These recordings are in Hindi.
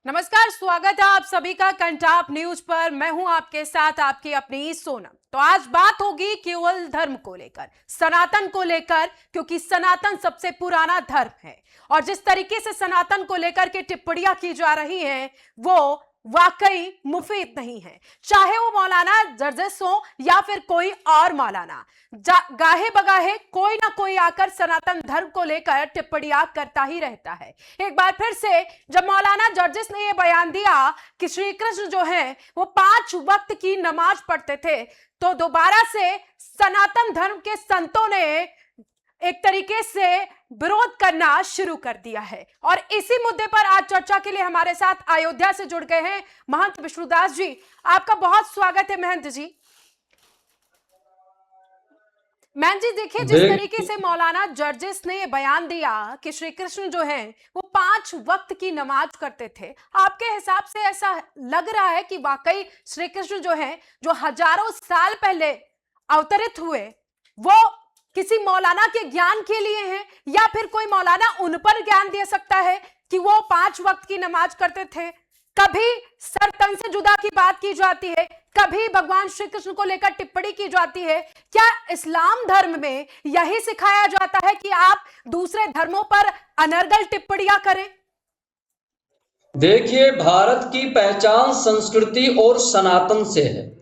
नमस्कार, स्वागत है आप सभी का कंटाप न्यूज पर। मैं हूं आपके साथ आपकी अपनी सोनम। तो आज बात होगी केवल धर्म को लेकर, सनातन को लेकर, क्योंकि सनातन सबसे पुराना धर्म है और जिस तरीके से सनातन को लेकर के टिप्पणियां की जा रही हैं वो वाकई मुफीद नहीं है। चाहे वो मौलाना जर्जिस हो या फिर कोई और मौलाना, गाहे बगाहे कोई ना कोई आकर सनातन धर्म को लेकर टिप्पणियां करता ही रहता है। एक बार फिर से जब मौलाना जर्जिस ने यह बयान दिया कि श्री कृष्ण जो है वो 5 वक्त की नमाज पढ़ते थे, तो दोबारा से सनातन धर्म के संतों ने एक तरीके से विरोध करना शुरू कर दिया है। और इसी मुद्दे पर आज चर्चा के लिए हमारे साथ अयोध्या से जुड़ गए हैं महंत विष्णुदास जी। आपका बहुत स्वागत है महंत जी। महंत जी, देखिए, जिस तरीके से मौलाना जर्जिस ने ये बयान दिया कि श्री कृष्ण जो है वो 5 वक्त की नमाज करते थे, आपके हिसाब से ऐसा लग रहा है कि वाकई श्री कृष्ण जो है, जो हजारों साल पहले अवतरित हुए, वो किसी मौलाना के ज्ञान के लिए हैं, या फिर कोई मौलाना उन पर ज्ञान दे सकता है कि वो 5 वक्त की नमाज करते थे? कभी सर तन से जुदा की बात की जाती है, कभी भगवान श्री कृष्ण को लेकर टिप्पणी की जाती है। क्या इस्लाम धर्म में यही सिखाया जाता है कि आप दूसरे धर्मों पर अनर्गल टिप्पणियां करें? देखिए, भारत की पहचान संस्कृति और सनातन से है,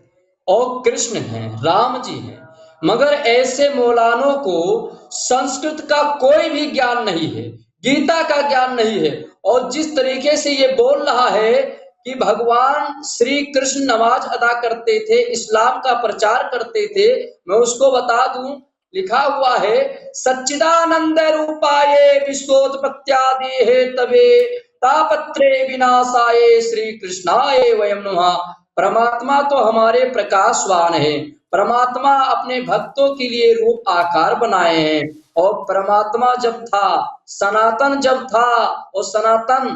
और कृष्ण हैं, राम जी हैं। मगर ऐसे मौलानों को संस्कृत का कोई भी ज्ञान नहीं है, गीता का ज्ञान नहीं है, और जिस तरीके से ये बोल रहा है कि भगवान श्री कृष्ण नमाज अदा करते थे, इस्लाम का प्रचार करते थे, मैं उसको बता दूं, लिखा हुआ है सच्चिदानंद रूपाये विश्वोत्पत्त्यादि हेतवे तापत्रे विनाशाये श्री कृष्णाय वयं नमः। परमात्मा तो हमारे प्रकाशवान है, परमात्मा अपने भक्तों के लिए रूप आकार बनाए हैं, और परमात्मा जब था, सनातन जब था, और सनातन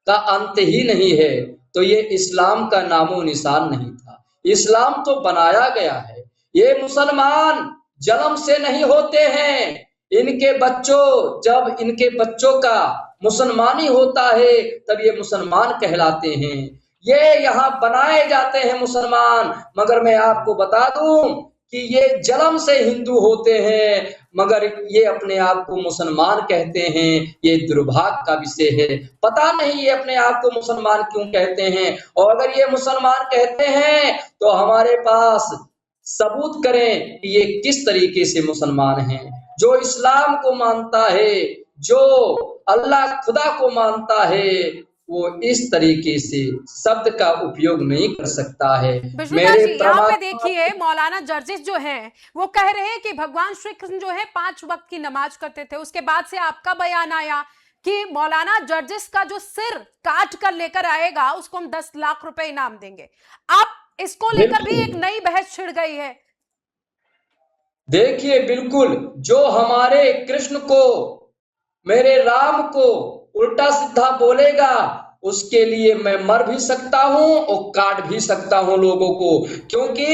का अंत ही नहीं है, तो ये इस्लाम का नामो निशान नहीं था। इस्लाम तो बनाया गया है। ये मुसलमान जन्म से नहीं होते हैं, इनके बच्चों का मुसलमानी होता है, तब ये मुसलमान कहलाते हैं। ये यहाँ बनाए जाते हैं मुसलमान, मगर मैं आपको बता दूं कि ये जन्म से हिंदू होते हैं, मगर ये अपने आप को मुसलमान कहते हैं। ये दुर्भाग्य का विषय है। पता नहीं ये अपने आप को मुसलमान क्यों कहते हैं, और अगर ये मुसलमान कहते हैं तो हमारे पास सबूत करें कि ये किस तरीके से मुसलमान हैं। जो इस्लाम को मानता है, जो अल्लाह खुदा को मानता है, वो इस तरीके से शब्द का उपयोग नहीं कर सकता है। मेरे यहाँ पे देखिए, मौलाना जर्जिस जो हैं वो कह रहे हैं कि भगवान श्री कृष्ण जो है 5 वक्त की नमाज करते थे। उसके बाद से आपका बयान आया कि मौलाना जर्जिस का जो सिर काट कर लेकर आएगा उसको हम 10 लाख रुपए इनाम देंगे। आप इसको लेकर भी एक नई बहस छिड़ गई है। देखिए, बिल्कुल, जो हमारे कृष्ण को, मेरे राम को उल्टा सीधा बोलेगा, उसके लिए मैं मर भी सकता हूं और काट भी सकता हूं लोगों को, क्योंकि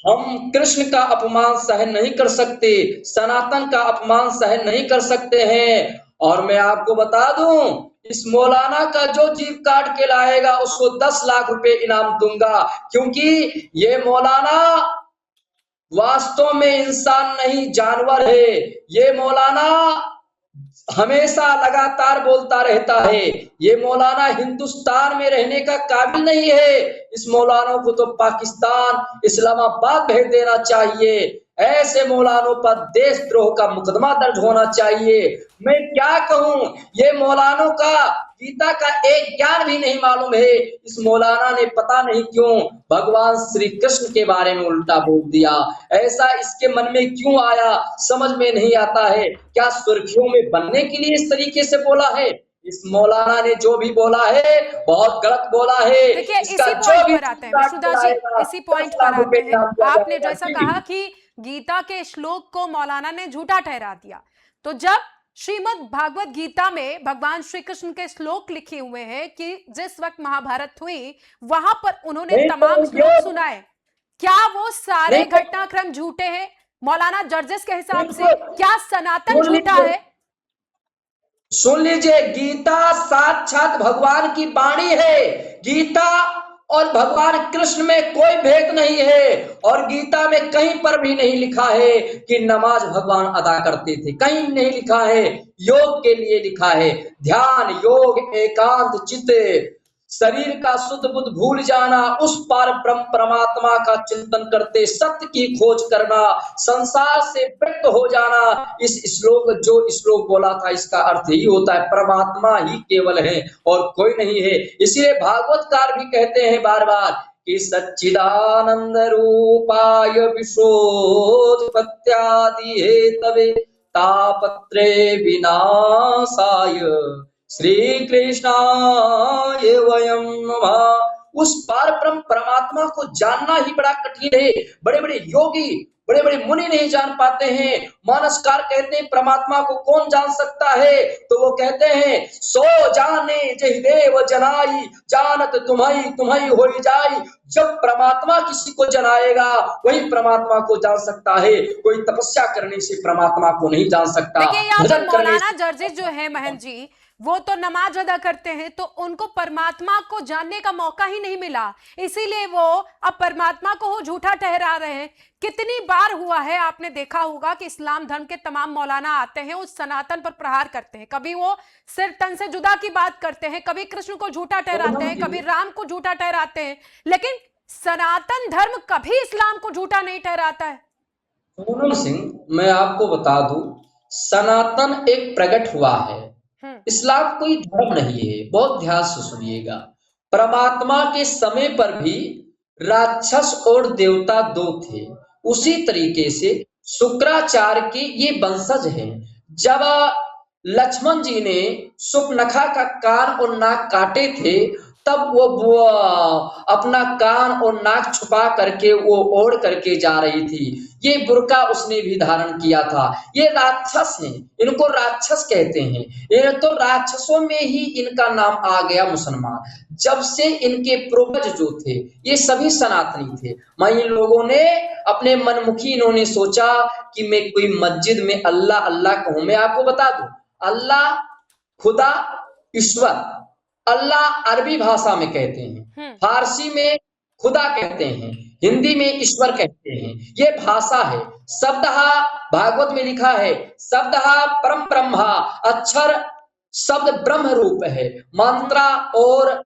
हम कृष्ण का अपमान सहन नहीं कर सकते, सनातन का अपमान सहन नहीं कर सकते हैं। और मैं आपको बता दूं, इस मौलाना का जो जीव काट के लाएगा उसको 10 लाख रुपए इनाम दूंगा, क्योंकि ये मौलाना वास्तव में इंसान नहीं, जानवर है। ये मौलाना हमेशा लगातार बोलता रहता है। ये मौलाना हिंदुस्तान में रहने का काबिल नहीं है। इस मौलानों को तो पाकिस्तान, इस्लामाबाद भेज देना चाहिए। ऐसे मौलानों पर देशद्रोह का मुकदमा दर्ज होना चाहिए। मैं क्या कहूं, ये मौलानों का गीता का एक ज्ञान भी नहीं मालूम है। इस मौलाना ने पता नहीं क्यों भगवान श्री कृष्ण के बारे में उल्टा बोल दिया। ऐसा इसके मन में क्यों आया, समझ में नहीं आता है। क्या सुर्खियों में बनने के लिए इस तरीके से बोला है? इस मौलाना ने जो भी बोला है बहुत गलत बोला है। देखिए, इसी पॉइंट पर आते हैं विष्णुदास जी, इसी पॉइंट पर आते हैं। आपने जैसा कहा कि गीता के श्लोक को मौलाना ने झूठा ठहरा दिया, तो जब श्रीमद् भागवत गीता में भगवान श्री कृष्ण के श्लोक लिखे हुए हैं कि जिस वक्त महाभारत हुई वहां पर उन्होंने तमाम श्लोक सुनाए, क्या वो सारे घटनाक्रम झूठे हैं? मौलाना जर्जिस के हिसाब से क्या सनातन झूठा है? सुन लीजिए, गीता साक्षात भगवान की वाणी है। गीता और भगवान कृष्ण में कोई भेद नहीं है। और गीता में कहीं पर भी नहीं लिखा है कि नमाज भगवान अदा करते थे, कहीं नहीं लिखा है। योग के लिए लिखा है, ध्यान योग एकांत चित्त, शरीर का शुद्ध बुद्ध भूल जाना, उस पार ब्रह्म परमात्मा का चिंतन करते सत्य की खोज करना, संसार से विमुक्त हो जाना। इस श्लोक जो श्लोक बोला था, इसका अर्थ यही होता है, परमात्मा ही केवल है और कोई नहीं है। इसलिए भागवतकार भी कहते हैं बार बार कि सच्चिदानंद रूपाय विश्वोत्पत्त्यादि हेतवे तापत्रे विनाशाय श्री कृष्णाय वयं नमः। उस पार ब्रह्म परमात्मा को जानना ही बड़ा कठिन है। बड़े बड़े योगी, बड़े बड़े मुनि नहीं जान पाते हैं। मानसकार कहते हैं परमात्मा को कौन जान सकता है, तो वो कहते हैं सो जाने जहि देव जनाई, जानत तुम्हारी तुम्हारी होई जाई। जब परमात्मा किसी को जनाएगा वही परमात्मा को जान सकता है। कोई तपस्या करने से परमात्मा को नहीं जान सकता, देखिए यहाँ पर भजन करने मौलाना से। जर्जिस जो है महंत जी, वो तो नमाज अदा करते हैं, तो उनको परमात्मा को जानने का मौका ही नहीं मिला, इसीलिए वो अब परमात्मा को वो झूठा ठहरा रहे हैं। कितनी बार हुआ है, आपने देखा होगा कि इस्लाम धर्म के तमाम मौलाना आते हैं, उस सनातन पर प्रहार करते हैं। कभी वो सिर तन से जुदा की बात करते हैं, कभी कृष्ण को झूठा ठहराते हैं, कभी राम को झूठा ठहराते हैं, लेकिन सनातन धर्म कभी इस्लाम को झूठा नहीं ठहराता है। पूनम सिंह, मैं आपको बता दूं, सनातन एक प्रकट हुआ है, इस्लाम कोई धर्म नहीं है। बहुत ध्यान से सुनिएगा। परमात्मा के समय पर भी राक्षस और देवता दो थे। उसी तरीके से शुक्राचार्य के ये वंशज हैं। जब लक्ष्मण जी ने सुपनखा का कान और नाक काटे थे, तब वो अपना कान और नाक छुपा करके वो ओढ़ करके जा रही थी। ये बुर्का उसने भी धारण किया था। ये राक्षस हैं, इनको राक्षस कहते हैं। ये तो राक्षसों में ही इनका नाम आ गया मुसलमान। जब से इनके पूर्वज जो थे ये सभी सनातनी थे। इन लोगों ने अपने मनमुखी इन्होंने सोचा कि मैं कोई मस्जिद में अल्लाह अल्लाह कहूं। मैं आपको बता दूं, अल्लाह, खुदा, ईश्वर, अल्लाह अरबी भाषा में कहते हैं, फारसी में खुदा कहते हैं, हिंदी में ईश्वर कहते हैं। ये भाषा है। शब्दः भागवत में लिखा है, शब्दः परम ब्रह्मा, अक्षर शब्द ब्रह्म रूप है। मंत्रा और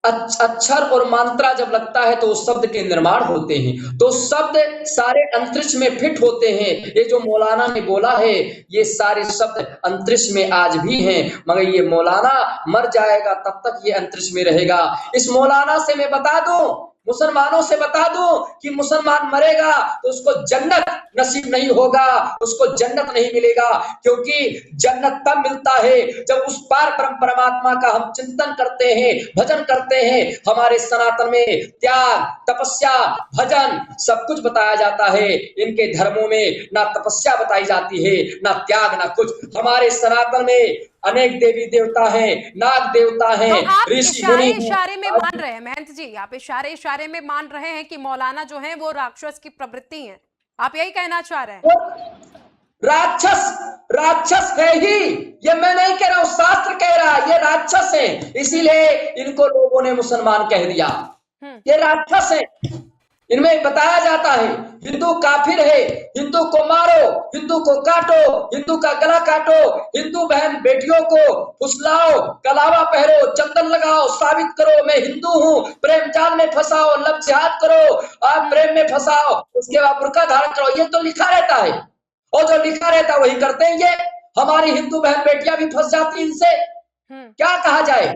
अक्षर और मंत्रा जब लगता है तो उस शब्द के निर्माण होते हैं। तो शब्द सारे अंतरिक्ष में फिट होते हैं। ये जो मौलाना ने बोला है, ये सारे शब्द अंतरिक्ष में आज भी हैं, मगर ये मौलाना मर जाएगा तब तक ये अंतरिक्ष में रहेगा। इस मौलाना से मैं बता दूं, मुसलमानों से बता दूं कि मुसलमान मरेगा तो उसको जन्नत नसीब नहीं होगा, उसको जन्नत नहीं मिलेगा। क्योंकि जन्नत तब मिलता है जब उस पार ब्रह्म परमात्मा का हम चिंतन करते हैं, भजन करते हैं। हमारे सनातन में त्याग, तपस्या, भजन सब कुछ बताया जाता है। इनके धर्मों में ना तपस्या बताई जाती है, ना त्याग, ना कुछ। हमारे सनातन में अनेक देवी देवता हैं, नाग देवता हैं, तो आप ऋषि इशारे मुनि इशारे में हैं। मान रहे हैं महंत जी, आप इशारे इशारे में मान रहे हैं कि मौलाना जो है वो राक्षस की प्रवृत्ति है, आप यही कहना चाह रहे हैं? राक्षस राक्षस है ही, ये मैं नहीं कह रहा हूं, शास्त्र कह रहा है ये राक्षस है। इसीलिए इनको लोगों ने मुसलमान कह दिया। ये राक्षस है। इनमें बताया जाता है हिंदू काफिर है, हिंदू को मारो, हिंदू को काटो, हिंदू का गला काटो, हिंदू बहन बेटियों को फुसलाओ, कलावा पहरो, चंदन लगाओ, साबित करो मैं हिंदू हूँ, प्रेम जाल में फंसाओ, लब जिहाद करो, आप प्रेम में फंसाओ, उसके बाद बुर्का धारण करो। ये तो लिखा रहता है, और जो लिखा रहता है वही करते हैं। ये हमारी हिंदू बहन बेटियां भी फंस जाती इनसे। क्या कहा जाए,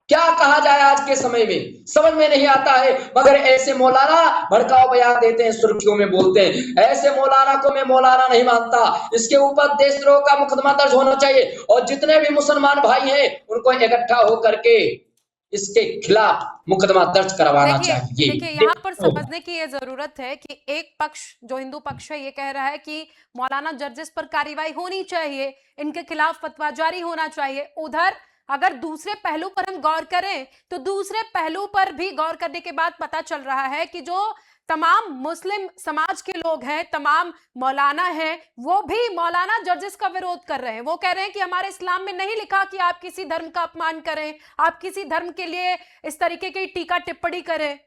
क्या कहा जाए आज के समय में समझ में नहीं आता है। मगर ऐसे मौलाना भड़काऊ बयान देते हैं, सुर्खियों में बोलते हैं। ऐसे मौलाना को मैं मौलाना नहीं मानता। इसके ऊपर देशद्रोह का मुकदमा दर्ज होना चाहिए, और जितने भी मुसलमान भाई हैं उनको इकट्ठा होकर के इसके खिलाफ मुकदमा दर्ज करवाना चाहिए। देखिए यहाँ पर समझने की ये जरूरत है कि एक पक्ष जो हिंदू पक्ष है ये कह रहा है कि मौलाना जर्जिस पर कार्रवाई होनी चाहिए, इनके खिलाफ फतवा जारी होना चाहिए। उधर अगर दूसरे पहलू पर हम गौर करें तो दूसरे पहलू पर भी गौर करने के बाद पता चल रहा है कि जो तमाम मुस्लिम समाज के लोग हैं, तमाम मौलाना हैं, वो भी मौलाना जजेस का विरोध कर रहे हैं। वो कह रहे हैं कि हमारे इस्लाम में नहीं लिखा कि आप किसी धर्म का अपमान करें, आप किसी धर्म के लिए इस तरीके की टीका टिप्पणी करें।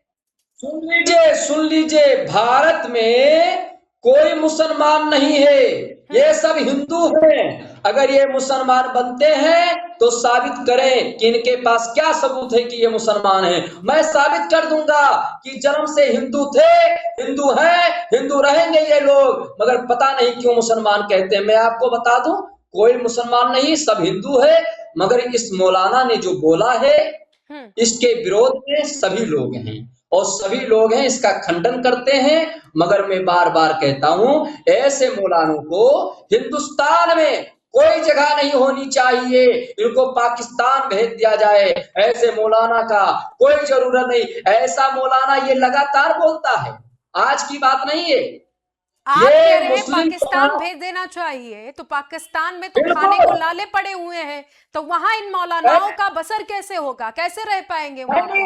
सुन लीजिए, भारत में कोई मुसलमान नहीं है, ये सब हिंदू हैं। अगर ये मुसलमान बनते हैं तो साबित करें कि इनके पास क्या सबूत है कि ये मुसलमान हैं। मैं साबित कर दूंगा कि जन्म से हिंदू थे, हिंदू हैं, हिंदू रहेंगे ये लोग, मगर पता नहीं क्यों मुसलमान कहते हैं। मैं आपको बता दूं, कोई मुसलमान नहीं, सब हिंदू है। मगर इस मौलाना ने जो बोला है, इसके विरोध में सभी लोग हैं और सभी लोग हैं इसका खंडन करते हैं। मगर मैं बार बार कहता हूं, ऐसे मौलानों को हिंदुस्तान में कोई जगह नहीं होनी चाहिए, इनको पाकिस्तान भेज दिया जाए। ऐसे मौलाना का कोई जरूरत नहीं। ऐसा मौलाना ये लगातार बोलता है, आज की बात नहीं है। आप कह रहे हैं मुस्लिम पाकिस्तान भेज देना चाहिए, तो पाकिस्तान में तो खाने को लाले पड़े हुए हैं, तो वहां इन मौलानाओं का बसर कैसे होगा, कैसे रह पाएंगे वहां?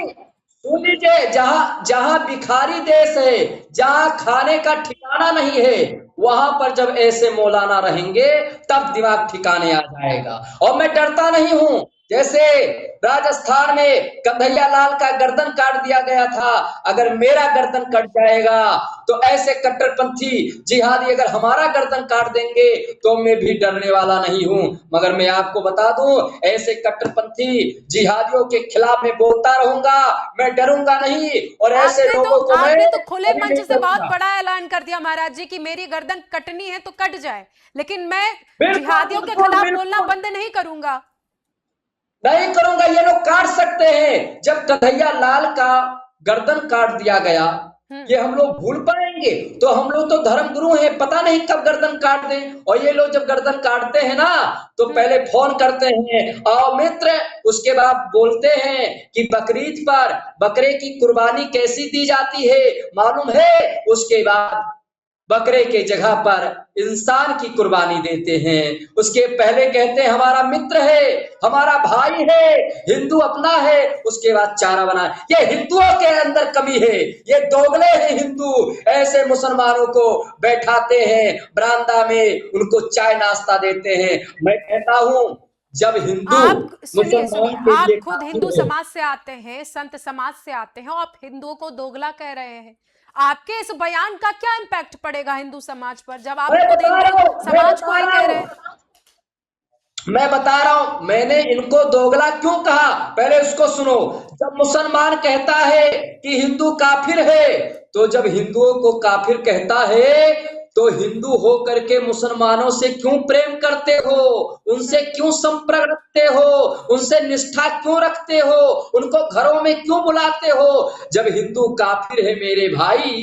सुन लीजिए, जहां जहां भिखारी देश है, जहां खाने का ठिकाना नहीं है, वहां पर जब ऐसे मौलाना रहेंगे तब दिमाग ठिकाने आ जाएगा। और मैं डरता नहीं हूं। जैसे राजस्थान में कन्हैया लाल का गर्दन काट दिया गया था, अगर मेरा गर्दन कट जाएगा तो ऐसे कट्टरपंथी जिहादी अगर हमारा गर्दन काट देंगे तो मैं भी डरने वाला नहीं हूं। मगर मैं आपको बता दूं, ऐसे कट्टरपंथी जिहादियों के खिलाफ मैं बोलता रहूंगा, मैं डरूंगा नहीं। और ऐसे लोगों को आपने तो खुले कभी मंच नहीं से बहुत करूंगा। बड़ा ऐलान कर दिया महाराज जी कि मेरी गर्दन कटनी है तो कट जाए, लेकिन मैं बिल्कुल, जिहादियों के बिल्कुल, खिलाफ बोलना बिल्कुल। बंद नहीं करूंगा। नहीं करूंगा, ये लोग काट सकते हैं। जब कन्हैया लाल का गर्दन काट दिया गया, ये हम लोग भूल पाएंगे? तो हम लोग तो धर्म गुरु हैं, पता नहीं कब गर्दन काट दें। और ये लोग जब गर्दन काटते हैं ना, तो पहले फोन करते हैं, आओ मित्र, उसके बाद बोलते हैं कि बकरीद पर बकरे की कुर्बानी कैसी दी जाती है मालूम है? उसके बाद बकरे के जगह पर इंसान की कुर्बानी देते हैं। उसके पहले कहते हैं हमारा मित्र है, हमारा भाई है, हिंदू अपना है, उसके बाद चारा बना। ये हिंदुओं के अंदर कमी है, ये दोगले हैं हिंदू। ऐसे मुसलमानों को बैठाते हैं बरामदा में, उनको चाय नाश्ता देते हैं। मैं कहता हूं, जब हिंदू आप सुनिए मुसलमान के आप लिए खुद हिंदू समाज से आते हैं, संत समाज से आते हैं, और आप हिंदुओं को दोगला कह रहे हैं। आपके इस बयान का क्या इम्पैक्ट पड़ेगा हिंदू समाज पर, जब आप खुद हिंदू समाज को ही कह रहे हैं? मैं बता रहा हूं, मैंने इनको दोगला क्यों कहा, पहले उसको सुनो। जब मुसलमान कहता है कि हिंदू काफिर है, तो जब हिंदुओं को काफिर कहता है, तो हिंदू हो करके मुसलमानों से क्यों प्रेम करते हो, उनसे क्यों संपर्क रखते हो, उनसे निष्ठा क्यों रखते हो, उनको घरों में क्यों बुलाते हो? जब हिंदू काफिर है मेरे भाई,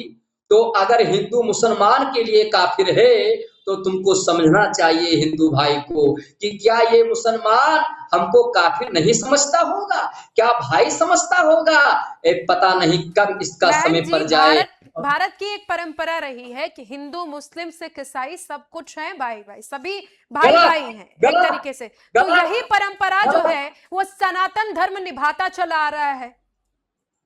तो अगर हिंदू मुसलमान के लिए काफिर है, तो तुमको समझना चाहिए हिंदू भाई को कि क्या ये मुसलमान हमको काफिर नहीं समझता होगा, क्या भाई समझता होगा? पता नहीं कब इसका समय पर जाए। भारत की एक परंपरा रही है कि हिंदू, मुस्लिम, सिख, ईसाई सब कुछ हैं, भाई भाई, सभी भाई भाई हैं एक तरीके से। तो यही परंपरा जो है वो सनातन धर्म निभाता चला आ रहा है।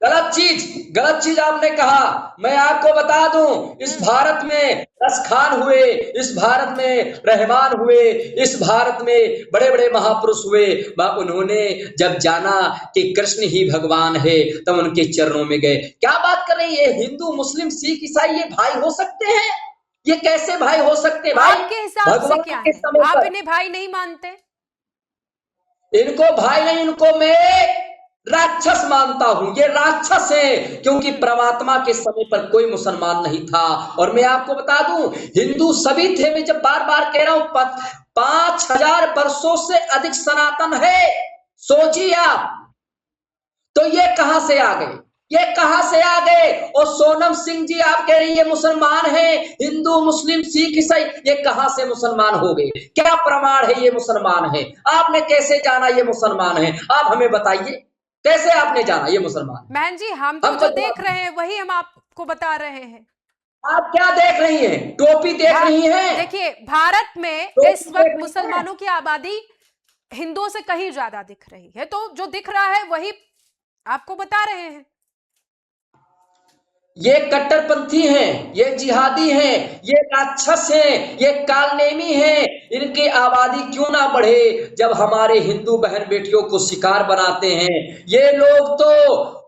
गलत चीज आपने कहा। मैं आपको बता दूं, इस भारत में रसखान हुए, इस भारत में रहमान हुए, इस भारत में बड़े बड़े महापुरुष हुए। उन्होंने जब जाना कि कृष्ण ही भगवान है, तब उनके चरणों में गए। क्या बात कर रही है? हिंदू, मुस्लिम, सिख, ईसाई ये भाई हो सकते हैं? ये कैसे भाई हो सकते हैं? भाई आपके हिसाब से क्या है? आप इन्हें भाई नहीं मानते? इनको भाई नहीं, इनको मैं राक्षस मानता हूं। ये राक्षस है, क्योंकि परमात्मा के समय पर कोई मुसलमान नहीं था। और मैं आपको बता दूं, हिंदू सभी थे। मैं जब बार बार कह रहा हूं, 5000 वर्षों से अधिक सनातन है। सोचिए आप, तो ये कहां से आ गए? ये कहां से आ गए? और सोनम सिंह जी, आप कह रही है मुसलमान है, हिंदू, मुस्लिम, सिख, ईसाई, ये कहां से मुसलमान हो गए? क्या प्रमाण है ये मुसलमान है? आपने कैसे जाना ये मुसलमान है? आप हमें बताइए, कैसे आपने जाना ये मुसलमान? बहन जी, हम तो जो देख रहे हैं वही हम आपको बता रहे हैं। आप क्या देख रही हैं? टोपी देख रही हैं? देखिए, भारत में इस वक्त मुसलमानों की आबादी हिंदुओं से कहीं ज्यादा दिख रही है, तो जो दिख रहा है वही आपको बता रहे हैं। ये कट्टरपंथी हैं, ये जिहादी हैं, ये राक्षस हैं, ये कालनेमी हैं। इनकी आबादी क्यों ना बढ़े जब हमारे हिंदू बहन बेटियों को शिकार बनाते हैं। ये लोग तो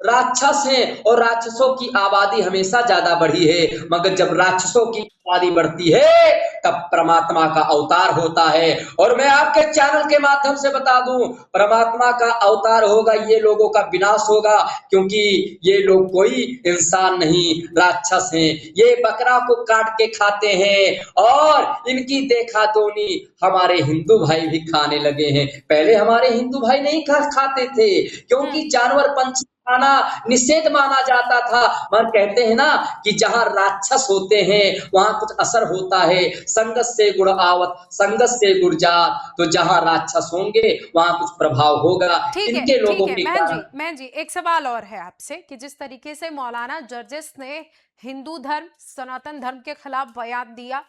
राक्षस हैं और राक्षसों की आबादी हमेशा ज्यादा बढ़ी है, मगर जब राक्षसों की आबादी बढ़ती है तब परमात्मा का अवतार होता है। और मैं आपके चैनल के माध्यम से बता दूं, परमात्मा का अवतार होगा, ये लोगों का विनाश होगा, क्योंकि ये लोग कोई इंसान नहीं, राक्षस हैं। ये बकरा को काट के खाते हैं और इनकी देखा दोनी हमारे हिंदू भाई भी खाने लगे हैं। पहले हमारे हिंदू भाई नहीं खाते थे, क्योंकि जानवर पंछी खाना निषेध माना जाता था। मगर कहते हैं ना कि जहां राक्षस होते हैं वहां कुछ असर होता है। संगत से गुण आवत, संगत से गुण जात। तो जहां राक्षस होंगे वहां कुछ प्रभाव होगा। इनके लोगों ठीक है के कारण महन जी एक सवाल और है आपसे कि जिस तरीके से मौलाना जर्जिस ने हिंदू धर्म सनातन धर्म के खिलाफ बयान दिया,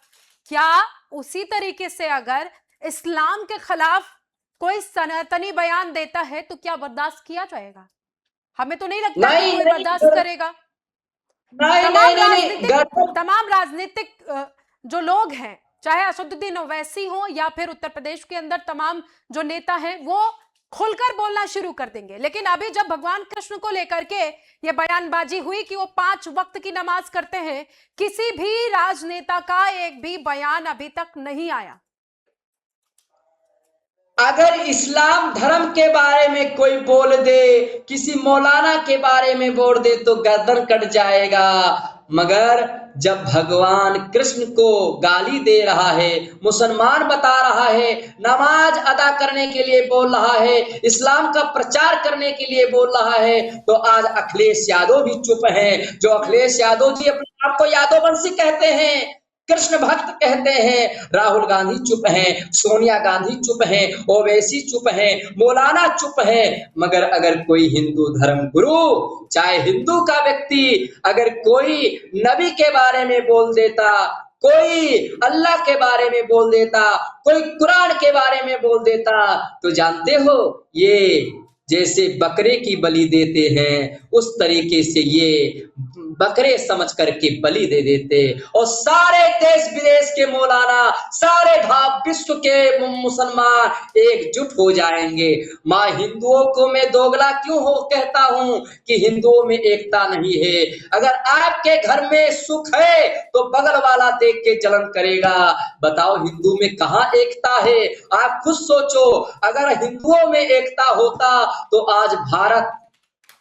क्या उसी तरीके से अगर इस्लाम के खिलाफ कोई सनातनी बयान देता है तो क्या बर्दाश्त किया जाएगा? हमें तो नहीं लगता कि नहीं कोई नहीं बर्दाश्त करेगा। नहीं नहीं नहीं नहीं तमाम राजनीतिक जो लोग हैं, चाहे असदुद्दीन ओवैसी हो या फिर उत्तर प्रदेश के अंदर तमाम जो नेता हैं, वो खुलकर बोलना शुरू कर देंगे। लेकिन अभी जब भगवान कृष्ण को लेकर के ये बयानबाजी हुई कि वो 5 वक्त की नमाज करते हैं, किसी भी राजनेता का एक भी बयान अभी तक नहीं आया। अगर इस्लाम धर्म के बारे में कोई बोल दे, किसी मौलाना के बारे में बोल दे तो गर्दन कट जाएगा। मगर जब भगवान कृष्ण को गाली दे रहा है, मुसलमान बता रहा है, नमाज अदा करने के लिए बोल रहा है, इस्लाम का प्रचार करने के लिए बोल रहा है, तो आज अखिलेश यादव भी चुप हैं। जो अखिलेश यादव जी अपने आप को यादववंशी कहते हैं, कृष्ण भक्त कहते हैं, राहुल गांधी चुप हैं, सोनिया गांधी चुप हैं, ओवैसी चुप हैं, मौलाना चुप हैं। मगर अगर कोई हिंदू धर्म गुरु, चाहे हिंदू का व्यक्ति, अगर कोई नबी के बारे में बोल देता, कोई अल्लाह के बारे में बोल देता, कोई कुरान के बारे में बोल देता, तो जानते हो ये जैसे बकरे की बलि देते हैं उस तरीके से ये बकरे समझ करके बलि दे देते। और सारे देश विदेश के मौलाना, सारे भाव विश्व के मुसलमान एकजुट हो जाएंगे। माँ हिंदुओं को मैं दोगला क्यों हो कहता हूँ कि हिंदुओं में एकता नहीं है। अगर आपके घर में सुख है तो बगल वाला देख के जलन करेगा। बताओ हिंदू में कहाँ एकता है? आप खुद सोचो, अगर हिंदुओं में एकता होता तो आज भारत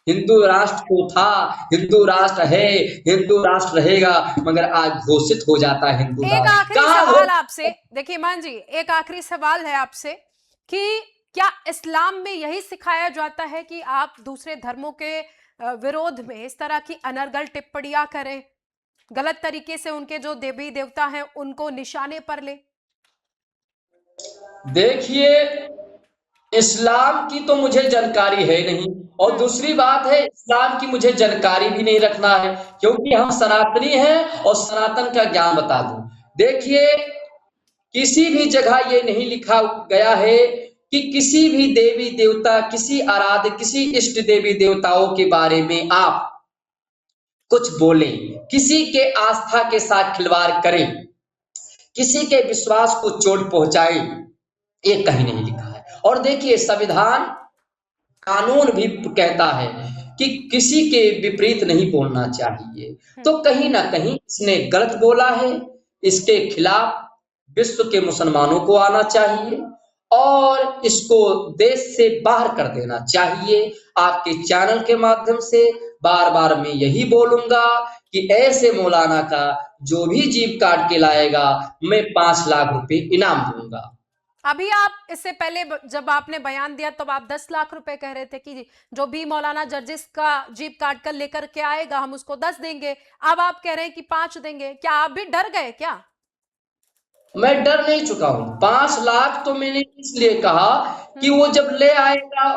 हिंदू राष्ट्र को था, हिंदू राष्ट्र है, हिंदू राष्ट्र रहेगा, मगर आज घोषित हो जाता है हिंदू एक राष्ट्र। आखिरी सवाल आपसे, देखिए मान जी, एक आखिरी सवाल है आपसे कि क्या इस्लाम में यही सिखाया जाता है कि आप दूसरे धर्मों के विरोध में इस तरह की अनर्गल टिप्पणियां करें, गलत तरीके से उनके जो देवी देवता हैं उनको निशाने पर ले? देखिए, इस्लाम की तो मुझे जानकारी है नहीं, और दूसरी बात है इस्लाम की मुझे जानकारी भी नहीं रखना है, क्योंकि हम सनातनी हैं और सनातन का ज्ञान बता दूं। देखिए, किसी भी जगह ये नहीं लिखा गया है कि किसी भी देवी देवता, किसी आराध्य, किसी इष्ट देवी देवताओं के बारे में आप कुछ बोलें, किसी के आस्था के साथ खिलवाड़ करें, किसी के विश्वास को चोट पहुंचाएं, ये कहीं नहीं लिखा है। और देखिए, संविधान कानून भी कहता है कि किसी के विपरीत नहीं बोलना चाहिए। तो कहीं ना कहीं इसने गलत बोला है, इसके खिलाफ विश्व के मुसलमानों को आना चाहिए और इसको देश से बाहर कर देना चाहिए। आपके चैनल के माध्यम से बार बार मैं यही बोलूंगा कि ऐसे मौलाना का जो भी जीभ काट के लाएगा, मैं 5 लाख रुपए इनाम दूंगा। अभी आप इससे पहले जब आपने बयान दिया तब आप 10 लाख रुपए कह रहे थे कि जो भी मौलाना जर्जिस का जीप काट कर लेकर के आएगा हम उसको 10 देंगे। अब आप कह रहे हैं कि 5 देंगे। क्या आप भी डर गए क्या? मैं डर नहीं चुका हूं। 5 लाख तो मैंने इसलिए कहा कि वो जब ले आएगा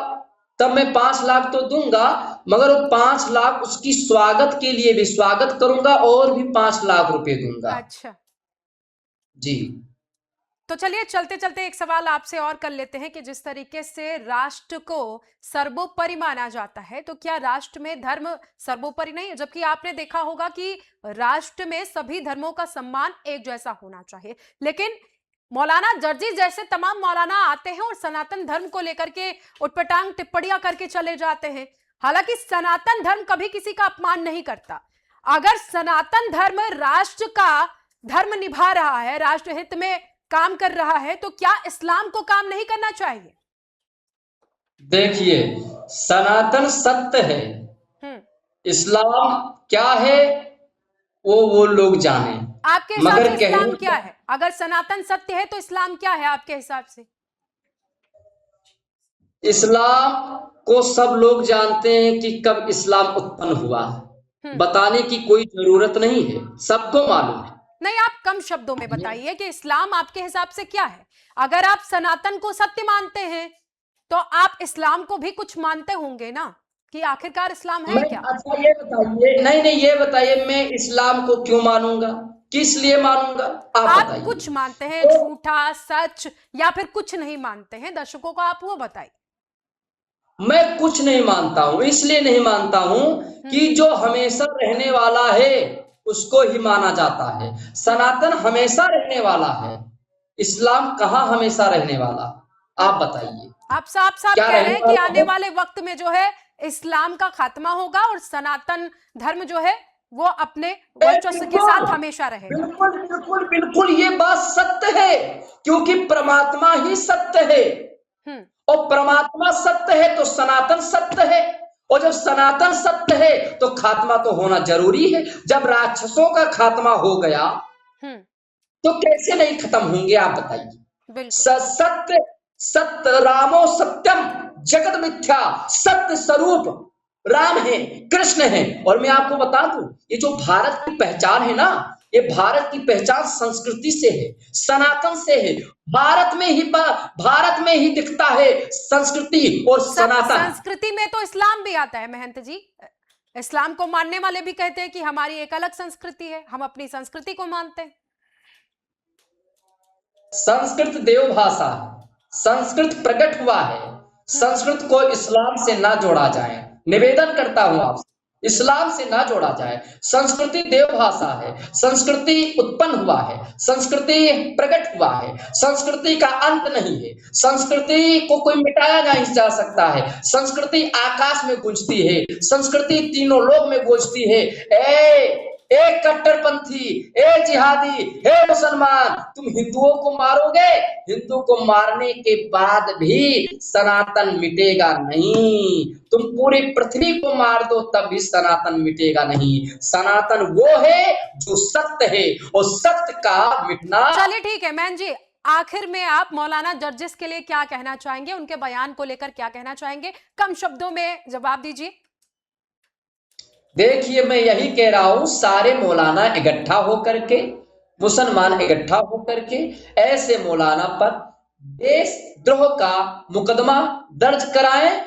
तब मैं 5 लाख तो दूंगा, मगर वो 5 लाख उसकी स्वागत के लिए भी स्वागत करूंगा और भी 5 लाख रुपए दूंगा। अच्छा जी। तो चलिए चलते चलते एक सवाल आपसे और कर लेते हैं कि जिस तरीके से राष्ट्र को सर्वोपरि माना जाता है, तो क्या राष्ट्र में धर्म सर्वोपरि नहीं है? जबकि आपने देखा होगा कि राष्ट्र में सभी धर्मों का सम्मान एक जैसा होना चाहिए, लेकिन मौलाना जर्जी जैसे तमाम मौलाना आते हैं और सनातन धर्म को लेकर के उटपटांग टिप्पणियां करके चले जाते हैं। हालांकि सनातन धर्म कभी किसी का अपमान नहीं करता। अगर सनातन धर्म राष्ट्र का धर्म निभा रहा है, राष्ट्र हित में काम कर रहा है, तो क्या इस्लाम को काम नहीं करना चाहिए? देखिए, सनातन सत्य है, इस्लाम क्या है वो लोग जाने। आपके हिसाब मगर से इस्लाम क्या है? अगर सनातन सत्य है तो इस्लाम क्या है आपके हिसाब से? इस्लाम को सब लोग जानते हैं कि कब इस्लाम उत्पन्न हुआ है, बताने की कोई जरूरत नहीं है, सबको मालूम है। नहीं, आप कम शब्दों में बताइए कि इस्लाम आपके हिसाब से क्या है। अगर आप सनातन को सत्य मानते हैं तो आप इस्लाम को भी कुछ मानते होंगे ना, कि आखिरकार इस्लाम है क्या? अच्छा ये बताइए, नहीं ये बताइए, मैं इस्लाम को क्यों मानूंगा, किस लिए मानूंगा, आप बताइए। कुछ मानते हैं, झूठा, सच, या फिर कुछ नहीं मानते हैं? दर्शकों को आप वो बताइए। मैं कुछ नहीं मानता हूं, इसलिए नहीं मानता हूं कि जो हमेशा रहने वाला है उसको ही माना जाता है। सनातन हमेशा रहने वाला है, इस्लाम कहाँ हमेशा रहने वाला, आप बताइए। आप साफ साफ कह रहे हैं कि आने वाले वक्त में जो है इस्लाम का खात्मा होगा और सनातन धर्म जो है वो अपने वर्चस्व के साथ हमेशा रहेगा। बिल्कुल बिल्कुल बिल्कुल, ये बात सत्य है, क्योंकि परमात्मा ही सत्य है, और परमात्मा सत्य है तो सनातन सत्य है, और जब सनातन सत्य है तो खात्मा तो होना जरूरी है। जब राक्षसों का खात्मा हो गया तो कैसे नहीं खत्म होंगे, आप बताइए। सत्य सत्य रामो सत्यम जगत मिथ्या, सत्य स्वरूप राम है, कृष्ण है। और मैं आपको बता दूं, ये जो भारत की पहचान है ना, ये भारत की पहचान संस्कृति से है, सनातन से है। भारत में ही दिखता है संस्कृति और सनातन। संस्कृति में तो इस्लाम भी आता है महंत जी। इस्लाम को मानने वाले भी कहते हैं कि हमारी एक अलग संस्कृति है, हम अपनी संस्कृति को मानते हैं। संस्कृत देव भाषा है, संस्कृत प्रकट हुआ है, संस्कृत को इस्लाम से ना जोड़ा जाए, निवेदन करता हूं आपसे, इस्लाम से ना जोड़ा जाए। संस्कृति देव भाषा है, संस्कृति उत्पन्न हुआ है, संस्कृति प्रकट हुआ है, संस्कृति का अंत नहीं है, संस्कृति को कोई मिटाया नहीं जा सकता है। संस्कृति आकाश में गूंजती है, संस्कृति तीनों लोक में गूंजती है। ए कट्टरपंथी, ए जिहादी, हे मुसलमान, तुम हिंदुओं को मारोगे, हिंदू को मारने के बाद भी सनातन मिटेगा नहीं। तुम पूरी पृथ्वी को मार दो तब भी सनातन मिटेगा नहीं। सनातन वो है जो सत्य है, और सत्य का मिटना। चलिए ठीक है मैन जी, आखिर में आप मौलाना जर्जिस के लिए क्या कहना चाहेंगे, उनके बयान को लेकर क्या कहना चाहेंगे? कम शब्दों में जवाब दीजिए। देखिए, मैं यही कह रहा हूं, सारे मौलाना इकट्ठा होकर के, मुसलमान इकट्ठा होकर के ऐसे मौलाना पर देशद्रोह का मुकदमा दर्ज कराएं,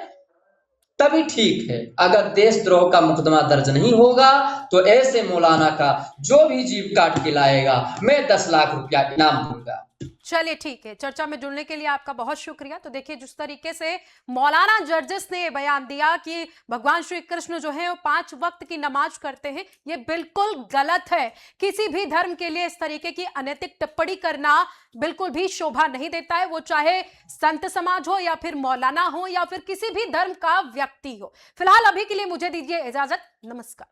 तभी ठीक है। अगर देशद्रोह का मुकदमा दर्ज नहीं होगा तो ऐसे मौलाना का जो भी जीव काट के लाएगा, मैं 10 लाख रुपया इनाम दूंगा। चलिए ठीक है, चर्चा में जुड़ने के लिए आपका बहुत शुक्रिया। तो देखिए, जिस तरीके से मौलाना जर्जिस ने बयान दिया कि भगवान श्री कृष्ण जो है वो 5 वक्त की नमाज करते हैं, ये बिल्कुल गलत है। किसी भी धर्म के लिए इस तरीके की अनैतिक टिप्पणी करना बिल्कुल भी शोभा नहीं देता है, वो चाहे संत समाज हो या फिर मौलाना हो या फिर किसी भी धर्म का व्यक्ति हो। फिलहाल अभी के लिए मुझे दीजिए इजाजत, नमस्कार।